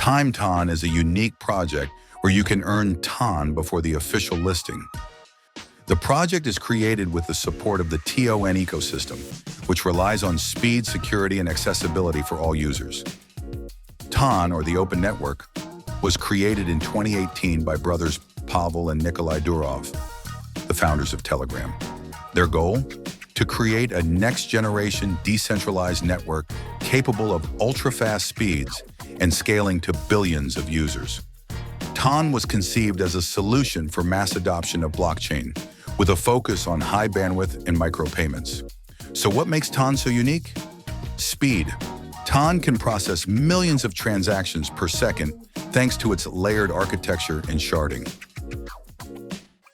TimeTon is a unique project where you can earn TON before the official listing. The project is created with the support of the TON ecosystem, which relies on speed, security, and accessibility for all users. TON, or the Open Network, was created in 2018 by brothers Pavel and Nikolai Durov, the founders of Telegram. Their goal? To create a next-generation decentralized network capable of ultra-fast speeds and scaling to billions of users. TON was conceived as a solution for mass adoption of blockchain, with a focus on high bandwidth and micropayments. So what makes TON so unique? Speed. TON can process millions of transactions per second thanks to its layered architecture and sharding.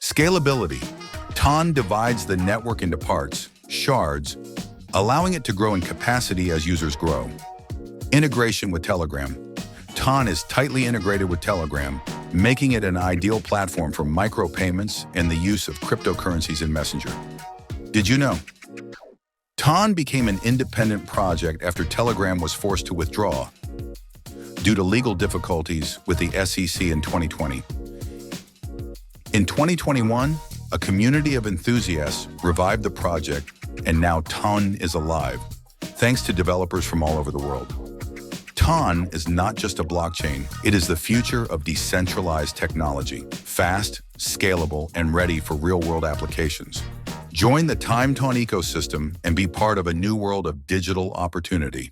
Scalability. TON divides the network into parts, shards, allowing it to grow in capacity as users grow. Integration with Telegram. TON is tightly integrated with Telegram, making it an ideal platform for micropayments and the use of cryptocurrencies in Messenger. Did you know? TON became an independent project after Telegram was forced to withdraw due to legal difficulties with the SEC in 2020. In 2021, a community of enthusiasts revived the project, and now TON is alive, thanks to developers from all over the world. TON is not just a blockchain, it is the future of decentralized technology, fast, scalable, and ready for real-world applications. Join the TimeTon ecosystem and be part of a new world of digital opportunity.